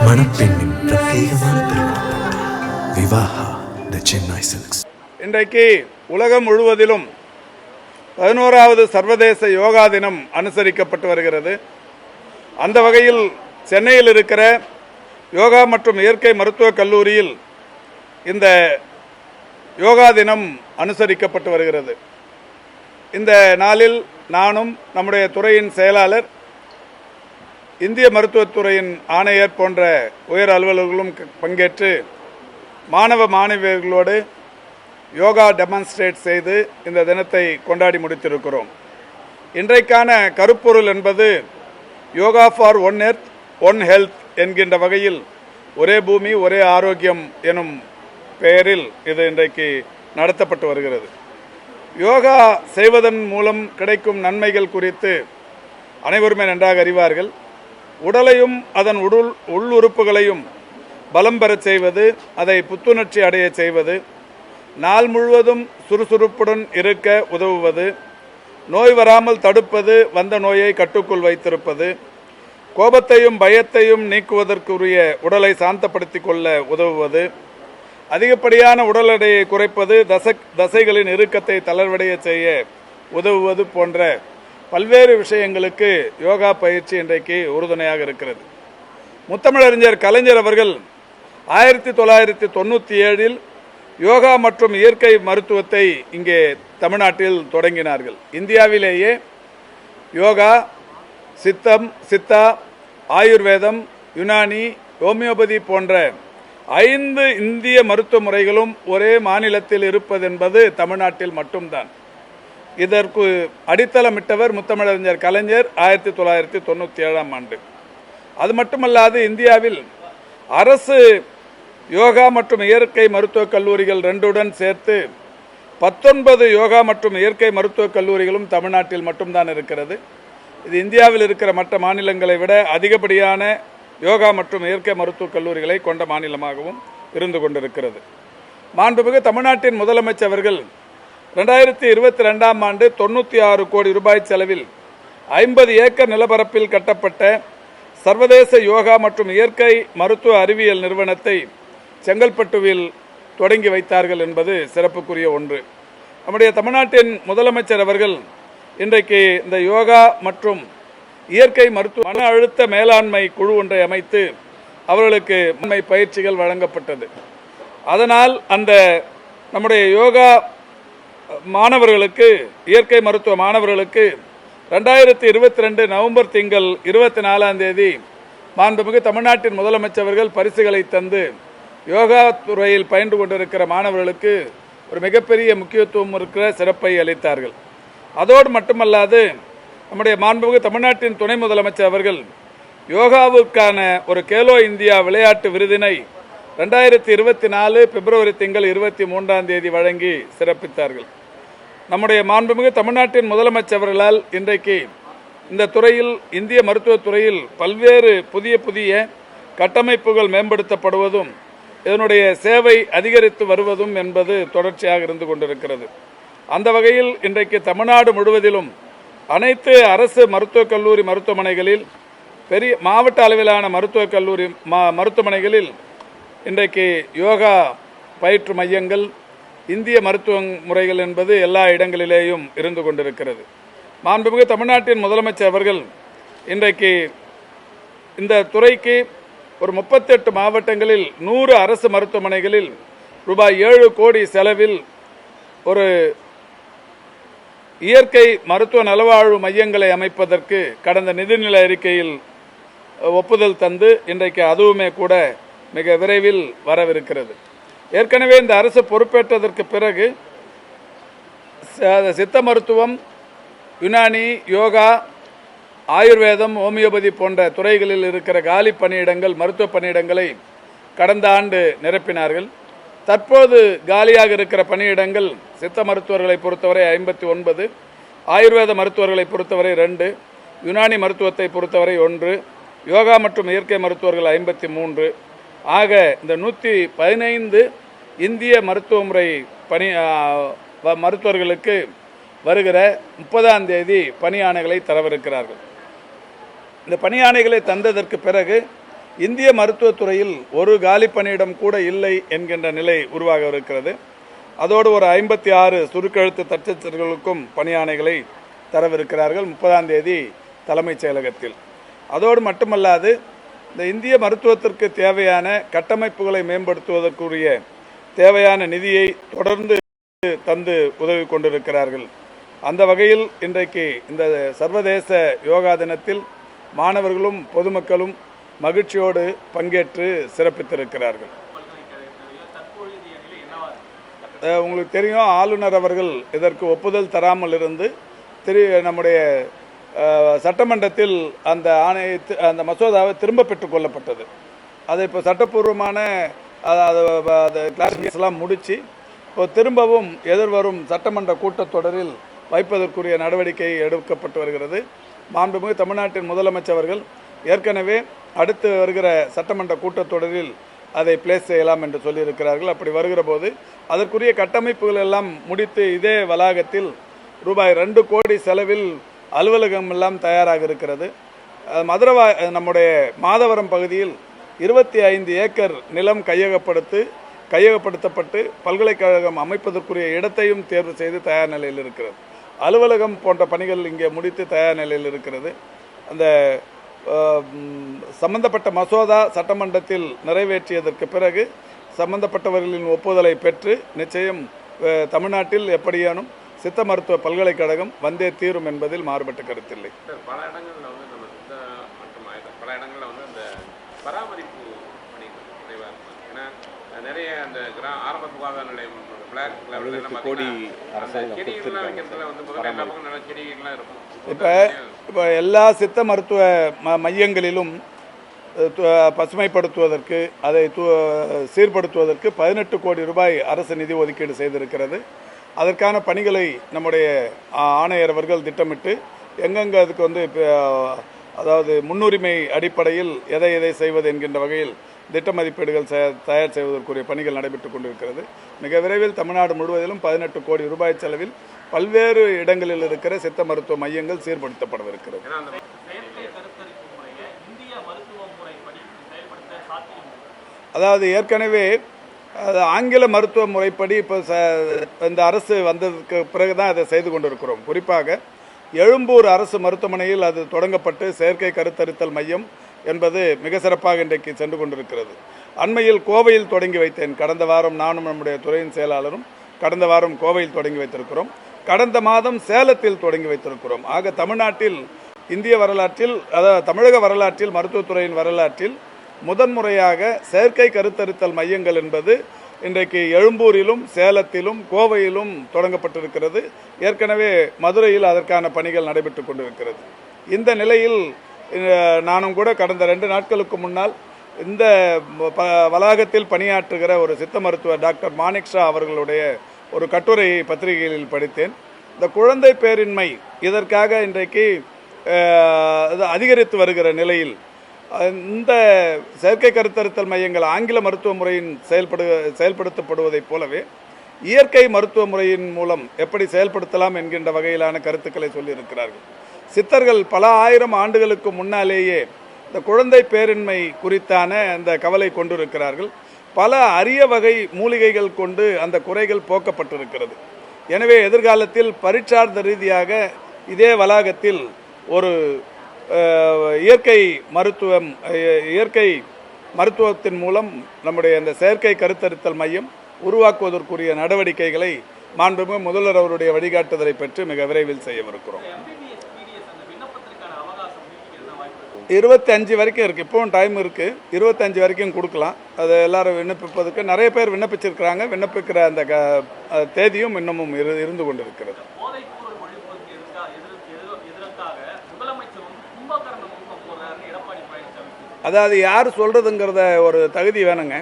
மணப்பெண்ணின் பிரத்யேகமான திருமணம் விவாஹா தி சென்னை சில்க்ஸ். இன்றைக்கு உலகம் முழுவதிலும் 11வது சர்வதேச யோகா தினம் அனுசரிக்கப்பட்டு வருகிறது. அந்த வகையில் சென்னையில் இருக்கிற யோகா மற்றும் இயற்கை மருத்துவக் கல்லூரியில் இந்த யோகா தினம் அனுசரிக்கப்பட்டு வருகிறது. இந்த நாளில் நானும் நம்முடைய துறையின் செயலாளர், இந்திய மருத்துவத்துறையின் ஆணையர் போன்ற உயர் அலுவலர்களும் பங்கேற்று மாணவ மாணவியர்களோடு யோகா டெமான்ஸ்ட்ரேட் செய்து இந்த தினத்தை கொண்டாடி முடித்திருக்கிறோம். இன்றைக்கான கருப்பொருள் என்பது yoga for one earth one health என்கின்ற வகையில் ஒரே பூமி ஒரே ஆரோக்கியம் எனும் பெயரில் இது இன்றைக்கு நடத்தப்பட்டு வருகிறது. யோகா செய்வதன் மூலம் கிடைக்கும் நன்மைகள் குறித்து அனைவருமே நன்றாக அறிவார்கள். உடலையும் அதன் உள் உறுப்புகளையும் பலம் பெறச் செய்வது, அதை புத்துணர்ச்சி அடைய செய்வது, நாள் முழுவதும் சுறுசுறுப்புடன் இருக்க உதவுவது, நோய் வராமல் தடுப்பது, வந்த நோயை கட்டுக்குள் வைத்திருப்பது, கோபத்தையும் பயத்தையும் நீக்குவதற்குரிய உடலை சாந்தப்படுத்திக் கொள்ள உதவுவது, அதிகப்படியான உடல் எடையை குறைப்பது, தசைகளின் இறுக்கத்தை தளர்வடைய செய்ய உதவுவது போன்ற பல்வேறு விஷயங்களுக்கு யோகா பயிற்சி இன்றைக்கு உறுதுணையாக இருக்கிறது. முத்தமிழறிஞர் கலைஞர் அவர்கள் 1997 யோகா மற்றும் இயற்கை மருத்துவத்தை இங்கே தமிழ்நாட்டில் தொடங்கினார்கள். இந்தியாவிலேயே யோகா, சித்தா, ஆயுர்வேதம், யுனானி, ஹோமியோபதி போன்ற 5 இந்திய மருத்துவ முறைகளும் ஒரே மாநிலத்தில் இருப்பதென்பது தமிழ்நாட்டில் மட்டும்தான். இதற்கு அடித்தளமிட்டவர் முத்தமிழறிஞர் கலைஞர் 1997 அது மட்டுமல்லாது இந்தியாவில் அரசு யோகா மற்றும் இயற்கை மருத்துவக் கல்லூரிகள் 2 சேர்த்து 19 யோகா மற்றும் இயற்கை மருத்துவக் கல்லூரிகளும் தமிழ்நாட்டில் மட்டும்தான் இருக்கிறது. இது இந்தியாவில் இருக்கிற மற்ற மாநிலங்களை விட அதிகப்படியான யோகா மற்றும் இயற்கை மருத்துவக் கல்லூரிகளை கொண்ட மாநிலமாகவும் இருந்து கொண்டிருக்கிறது. மாண்புமிகு தமிழ்நாட்டின் முதலமைச்சர் அவர்கள் 2022 96 கோடி ரூபாய் செலவில் 50 ஏக்கர் நிலப்பரப்பில் கட்டப்பட்ட சர்வதேச யோகா மற்றும் இயற்கை மருத்துவ அறிவியல் நிறுவனத்தை செங்கல்பட்டுவில் தொடங்கி வைத்தார்கள் என்பது சிறப்புக்குரிய ஒன்று. நம்முடைய தமிழ்நாட்டின் முதலமைச்சர் அவர்கள் இன்றைக்கு இந்த யோகா மற்றும் இயற்கை மருத்துவ மன அழுத்த மேலாண்மை குழு ஒன்றை அமைத்து அவர்களுக்கு பயிற்சிகள் வழங்கப்பட்டது. அதனால் அந்த நம்முடைய யோகா மாணவர்களுக்கு, இயற்கை மருத்துவ மாணவர்களுக்கு 2022 நவம்பர் திங்கள் 24 மாண்புமிகு தமிழ்நாட்டின் முதலமைச்சர் அவர்கள் பரிசுகளை தந்து யோகா துறையில் பயின்று கொண்டிருக்கிற மாணவர்களுக்கு ஒரு மிகப்பெரிய முக்கியத்துவம் இருக்கிற சிறப்பை அளித்தார்கள். அதோடு மட்டுமல்லாது நம்முடைய மாண்புமிகு தமிழ்நாட்டின் துணை முதலமைச்சர் அவர்கள் யோகாவுக்கான ஒரு கேலோ இந்தியா விளையாட்டு விருதினை 2024 பிப்ரவரி திங்கள் 23 வழங்கி சிறப்பித்தார்கள். நம்முடைய மாண்புமிகு தமிழ்நாட்டின் முதலமைச்சர் அவர்களால் இன்றைக்கு இந்த துறையில், இந்திய மருத்துவத் துறையில் பல்வேறு புதிய கட்டமைப்புகள் மேம்படுத்தப்படுவதும் இதனுடைய சேவை அதிகரித்து வருவதும் என்பது தொடர்ச்சியாக இருந்து கொண்டிருக்கிறது. அந்த வகையில் இன்றைக்கு தமிழ்நாடு முழுவதிலும் அனைத்து அரசு மருத்துவக் கல்லூரி மருத்துவமனைகளில், பெரிய மாவட்ட அளவிலான மருத்துவக் கல்லூரி மருத்துவமனைகளில் இன்றைக்கு யோகா பயிற்று மையங்கள், இந்திய மருத்துவ முறைகள் என்பது எல்லா இடங்களிலேயும் இருந்து கொண்டிருக்கிறது. மாண்புமிகு தமிழ்நாட்டின் முதலமைச்சர் அவர்கள் இன்றைக்கு இந்த துறைக்கு ஒரு 38 மாவட்டங்களில் 100 அரசு மருத்துவமனைகளில் ரூபாய் 7 கோடி செலவில் ஒரு இயற்கை மருத்துவ நலவாழ்வு மையங்களை அமைப்பதற்கு கடந்த நிதிநிலை அறிக்கையில் ஒப்புதல் தந்து இன்றைக்கு அதுவுமே கூட மிக விரைவில் வரவிருக்கிறது. ஏற்கனவே இந்த அரசு பொறுப்பேற்றதற்கு பிறகு சித்த மருத்துவம், யுனானி, யோகா, ஆயுர்வேதம், ஹோமியோபதி போன்ற துறைகளில் இருக்கிற காலி பணியிடங்கள், மருத்துவ பணியிடங்களை கடந்த ஆண்டு நிரப்பினார்கள். தற்போது காலியாக இருக்கிற பணியிடங்கள் சித்த மருத்துவர்களை பொறுத்தவரை 59, ஆயுர்வேத மருத்துவர்களை பொறுத்தவரை 2, யுனானி மருத்துவத்தை பொறுத்தவரை 1, யோகா மற்றும் இயற்கை மருத்துவர்கள் 53. ஆக இந்த 115 இந்திய மருத்துவ முறை மருத்துவர்களுக்கு வருகிற 30 பணியாணைகளை தரவிருக்கிறார்கள். இந்த பணியாணைகளை தந்ததற்கு பிறகு இந்திய மருத்துவத்துறையில் ஒரு காலி பணியிடம் கூட இல்லை என்கின்ற நிலை உருவாக இருக்கிறது. அதோடு ஒரு 56 சுருக்கெழுத்து தட்டச்சர்களுக்கும் பணியாணைகளை தரவிருக்கிறார்கள் 30ஆம் தேதி தலைமைச் செயலகத்தில். அதோடு மட்டுமல்லாது இந்த இந்திய மருத்துவத்திற்கு தேவையான கட்டமைப்புகளை மேம்படுத்துவதற்குரிய தேவையான நிதியை தொடர்ந்து தந்து உதவி கொண்டிருக்கிறார்கள். அந்த வகையில் இன்றைக்கு இந்த சர்வதேச யோகா தினத்தில் மாணவர்களும் பொதுமக்களும் மகிழ்ச்சியோடு பங்கேற்று சிறப்பித்திருக்கிறார்கள். உங்களுக்கு தெரியும், ஆளுநர் அவர்கள் இதற்கு ஒப்புதல் தராமல் இருந்து நம்முடைய சட்டமன்றத்தில் அந்த மசோதாவை திரும்ப பெற்றுக் கொள்ளப்பட்டது. அது இப்போ சட்டப்பூர்வமான கிளாஸ் எல்லாம் முடித்து இப்போ திரும்பவும் எதிர்வரும் சட்டமன்ற கூட்டத்தொடரில் வைப்பதற்குரிய நடவடிக்கை எடுக்கப்பட்டு வருகிறது. மாண்புமிகு தமிழ்நாட்டின் முதலமைச்சர் அவர்கள் ஏற்கனவே அடுத்து வருகிற சட்டமன்ற கூட்டத்தொடரில் அதை பிளேஸ் செய்யலாம் என்று சொல்லியிருக்கிறார்கள். அப்படி வருகிற போது அதற்குரிய கட்டமைப்புகள் எல்லாம் முடித்து இதே வளாகத்தில் ரூபாய் 2 கோடி செலவில் அலுவலகம் எல்லாம் தயாராக இருக்கிறது. நம்முடைய மாதவரம் பகுதியில் 25 ஏக்கர் நிலம் கையகப்படுத்தப்பட்டு பல்கலைக்கழகம் அமைப்பதற்குரிய இடத்தையும் தேர்வு செய்து தயார் நிலையில் இருக்கிறது. அலுவலகம் போன்ற பணிகள் இங்கே முடித்து தயார் நிலையில் இருக்கிறது. அந்த சம்பந்தப்பட்ட மசோதா சட்டமன்றத்தில் நிறைவேற்றியதற்கு பிறகு சம்பந்தப்பட்டவர்களின் ஒப்புதலை பெற்று நிச்சயம் தமிழ்நாட்டில் எப்படியானும் சித்த மருத்துவ பல்கலைக்கழகம் வந்தே தீரும் என்பதில் மாறுபட்ட கருத்தில்லை. பல இடங்களில் பல இடங்களில் அந்த பராமரிப்பு பணிகள் குறைவாக இருக்கும். ஏன்னா நிறைய அந்த ஆரம்ப சுகாதார நிலையம் இப்போ எல்லா சித்த மருத்துவ மையங்களிலும் பசுமைப்படுத்துவதற்கு அதை சீர்படுத்துவதற்கு 18 கோடி ரூபாய் அரசு நிதி ஒதுக்கீடு செய்திருக்கிறது. அதற்கான பணிகளை நம்முடைய ஆணையர் அவர்கள் திட்டமிட்டு எங்கெங்கே அதுக்கு அதாவது முன்னுரிமை அடிப்படையில் எதை செய்வது என்கின்ற வகையில் திட்ட மதிப்பீடுகள் தயார் செய்வதற்குரிய பணிகள் நடைபெற்றுக் கொண்டிருக்கிறது. மிக விரைவில் தமிழ்நாடு முழுவதிலும் 18 கோடி ரூபாய் செலவில் பல்வேறு இடங்களில் இருக்கிற சித்த மருத்துவ மையங்கள் சீர்படுத்தப்படவிருக்கிறது. அதாவது ஏற்கனவே ஆங்கில மருத்துவ முறைப்படி இப்போ இந்த அரசு வந்ததுக்கு பிறகுதான் அதை செய்து கொண்டிருக்கிறோம். குறிப்பாக எழும்பூர் அரசு மருத்துவமனையில் அது தொடங்கப்பட்டு செயற்கை கருத்தரித்தல் மையம் என்பது மிக சிறப்பாக இன்றைக்கு சென்று கொண்டிருக்கிறது. அண்மையில் கோவையில் தொடங்கி வைத்தேன். கடந்த வாரம் நானும் நம்முடைய துறையின் செயலாளரும் கடந்த வாரம் கோவையில் தொடங்கி வைத்திருக்கிறோம். கடந்த மாதம் சேலத்தில் தொடங்கி வைத்திருக்கிறோம். ஆக தமிழ்நாட்டில் இந்திய வரலாற்றில், அதாவது தமிழக வரலாற்றில், மருத்துவத்துறையின் வரலாற்றில் முதன்முறையாக செயற்கை கருத்தரித்தல் மையங்கள் என்பது இன்றைக்கு எழும்பூரிலும் சேலத்திலும் கோவையிலும் தொடங்கப்பட்டிருக்கிறது. ஏற்கனவே மதுரையில் அதற்கான பணிகள் நடைபெற்றுக் கொண்டிருக்கிறது. இந்த நிலையில் நானும் கூட கடந்த 2 நாட்களுக்கு முன்னால் இந்த வளாகத்தில் பணியாற்றுகிற ஒரு சித்த மருத்துவர் டாக்டர் மாணிக் ஷா அவர்களுடைய ஒரு கட்டுரையை பத்திரிகைகளில் படித்தேன். இந்த குழந்தை பேரின்மை இதற்காக இன்றைக்கு அதிகரித்து வருகிற நிலையில் இந்த செயற்கை கருத்தரித்தல் மையங்கள் ஆங்கில மருத்துவ முறையின் செயல்படுத்தப்படுவதைப் போலவே இயற்கை மருத்துவ முறையின் மூலம் எப்படி செயல்படுத்தலாம் என்கின்ற வகையிலான கருத்துக்களை சொல்லியிருக்கிறார்கள். சித்தர்கள் பல ஆயிரம் ஆண்டுகளுக்கு முன்னாலேயே இந்த குழந்தை பேரின்மை குறித்தான அந்த கவலை கொண்டிருக்கிறார்கள். பல அரிய வகை மூலிகைகள் கொண்டு அந்த குறைகள் போக்கப்பட்டிருக்கிறது. எனவே எதிர்காலத்தில் பரீட்சார்த்த ரீதியாக இதே வளாகத்தில் ஒரு இயற்கை மருத்துவத்தின் மூலம் நம்முடைய அந்த செயற்கை கருத்தரித்தல் மையம் உருவாக்குவதற்குரிய நடவடிக்கைகளை மாண்புமிகு முதல்வர் அவருடைய வழிகாட்டுதலை பெற்று மிக விரைவில் செய்யவிருக்கிறோம். 25 வரைக்கும் இருக்குது. இப்போவும் டைம் இருக்குது. 25 வரைக்கும் கொடுக்கலாம். அது எல்லாரும் விண்ணப்பிப்பதற்கு நிறைய பேர் விண்ணப்பிச்சிருக்கிறாங்க. விண்ணப்பிக்கிற அந்த தேதியும் இன்னமும் இருந்து கொண்டிருக்கிறது. அதாவது யார் சொல்கிறதுங்கிறத ஒரு தகுதி வேணுங்க.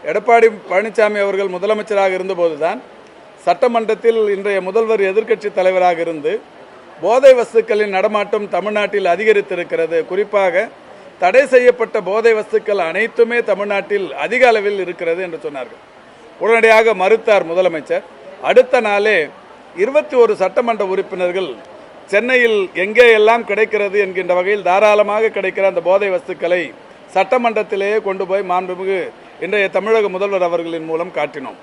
எடப்பாடி பழனிசாமி அவர்கள் முதலமைச்சராக இருந்தபோது தான் சட்டமன்றத்தில் இன்றைய முதல்வர் எதிர்க்கட்சி தலைவராக இருந்து போதை வஸ்துக்களின் நடமாட்டம் தமிழ்நாட்டில் அதிகரித்திருக்கிறது. குறிப்பாக தடை செய்யப்பட்ட போதை வஸ்துக்கள் அனைத்துமே தமிழ்நாட்டில் அதிக அளவில் இருக்கிறது என்று சொன்னார்கள். உடனடியாக மறுத்தார் முதலமைச்சர். அடுத்த நாளே 21 சட்டமன்ற உறுப்பினர்கள் சென்னையில் எங்கே எல்லாம் கிடைக்கிறது என்கின்ற வகையில் தாராளமாக கிடைக்கிற அந்த போதை வஸ்துக்களை சட்டமன்றத்திலேயே கொண்டு போய் மாண்புமிகு இன்றைய தமிழக முதல்வர் அவர்களின் மூலம் காட்டினோம்.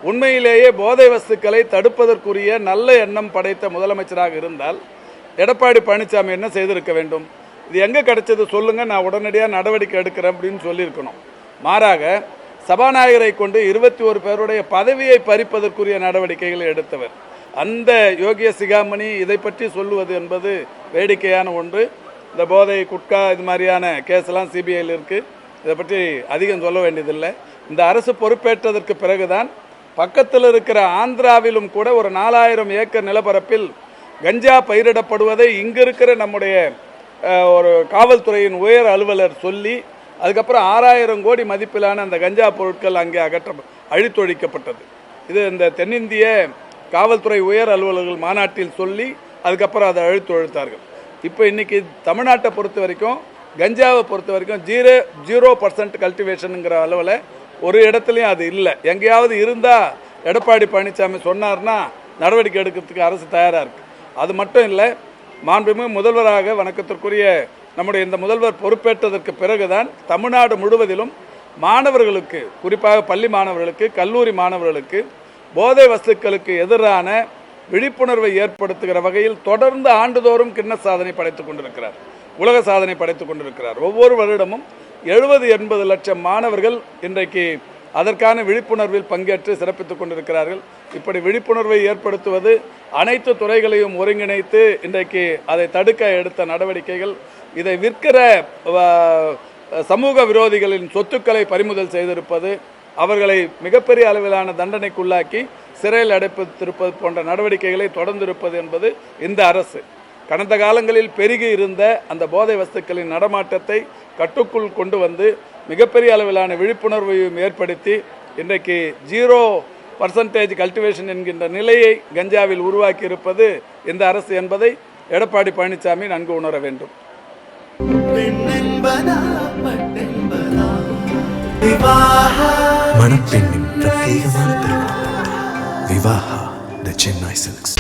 உண்மையிலேயே போதை வஸ்துக்களை தடுப்பதற்குரிய நல்ல எண்ணம் படைத்த முதலமைச்சராக இருந்தால் எடப்பாடி பழனிசாமி என்ன செய்திருக்க வேண்டும்? இது எங்கே கிடைச்சது சொல்லுங்க, நான் உடனடியாக நடவடிக்கை எடுக்கிறேன் அப்படின்னு சொல்லியிருக்கணும். மாறாக சபாநாயகரை கொண்டு 21 பேருடைய பதவியை பறிப்பதற்குரிய நடவடிக்கைகளை எடுத்தவர் அந்த யோகிய சிகாமணி. இதை பற்றி சொல்லுவது என்பது வேடிக்கையான ஒன்று. இந்த போதை குட்கா இது மாதிரியான கேஸ்லாம் சிபிஐயில் இருக்குது. இதை பற்றி அதிகம் சொல்ல வேண்டியதில்லை. இந்த அரசு பொறுப்பேற்றதற்கு பிறகுதான் பக்கத்தில் இருக்கிற ஆந்திராவிலும் கூட ஒரு 4000 ஏக்கர் நிலப்பரப்பில் கஞ்சா பயிரிடப்படுவதை இங்கு இருக்கிற நம்முடைய ஒரு காவல்துறையின் உயர் அலுவலர் சொல்லி அதுக்கப்புறம் 6000 கோடி மதிப்பிலான அந்த கஞ்சா பொருட்கள் அங்கே அழித்தொழிக்கப்பட்டது. இது இந்த தென்னிந்திய காவல்துறை உயர் அலுவலர்கள் மாநாட்டில் சொல்லி அதுக்கப்புறம் அதை அழித்தொழித்தார்கள். இப்போ இன்னைக்கு தமிழ்நாட்டை பொறுத்த வரைக்கும் கஞ்சாவை பொறுத்த வரைக்கும் 0% கல்டிவேஷனுங்கிற அளவில் ஒரு இடத்துலையும் அது இல்லை. எங்கேயாவது இருந்தால் எடப்பாடி பழனிசாமி சொன்னார்னா நடவடிக்கை எடுக்கிறதுக்கு அரசு தயாராக இருக்குது. அது மட்டும் இல்லை, மாண்புமிகு முதல்வராக வணக்கத்திற்குரிய நம்முடைய இந்த முதல்வர் பொறுப்பேற்றதற்கு பிறகுதான் தமிழ்நாடு முழுவதிலும் மாணவர்களுக்கு, குறிப்பாக பள்ளி மாணவர்களுக்கு, கல்லூரி மாணவர்களுக்கு போதை வஸ்துக்களுக்கு எதிரான விழிப்புணர்வை ஏற்படுத்துகிற வகையில் தொடர்ந்து ஆண்டுதோறும் கின்னஸ் சாதனை படைத்துக் கொண்டிருக்கிறார், உலக சாதனை படைத்துக் கொண்டிருக்கிறார். ஒவ்வொரு வருடமும் 70-80 லட்சம் மாணவர்கள் இன்றைக்கு அதற்கான விழிப்புணர்வில் பங்கேற்று சிறப்பித்துக் கொண்டிருக்கிறார்கள். இப்படி விழிப்புணர்வை ஏற்படுத்துவது, அனைத்து துறைகளையும் ஒருங்கிணைத்து இன்றைக்கு அதை தடுக்க எடுத்த நடவடிக்கைகள், இதை விற்கிற சமூக விரோதிகளின் சொத்துக்களை பறிமுதல் செய்திருப்பது, அவர்களை மிகப்பெரிய அளவிலான தண்டனைக்குள்ளாக்கி சிறையில் அடைப்பித்திருப்பது போன்ற நடவடிக்கைகளை தொடர்ந்திருப்பது என்பது இந்த அரசு. கடந்த காலங்களில் பெருகி இருந்த அந்த போதை வஸ்துக்களின் நடமாட்டத்தை கட்டுக்குள் கொண்டு வந்து மிகப்பெரிய அளவிலான விழிப்புணர்வையும் ஏற்படுத்தி இன்றைக்கு 0% கல்டிவேஷன் என்கின்ற நிலையை கஞ்சாவில் உருவாக்கி இருப்பது இந்த அரசு என்பதை எடப்பாடி பழனிசாமி நன்கு உணர வேண்டும். மணப்பெண்ணின் பிரத்யேகமான திருமணம் விவாஹா தி சென்னை சில்க்ஸ்.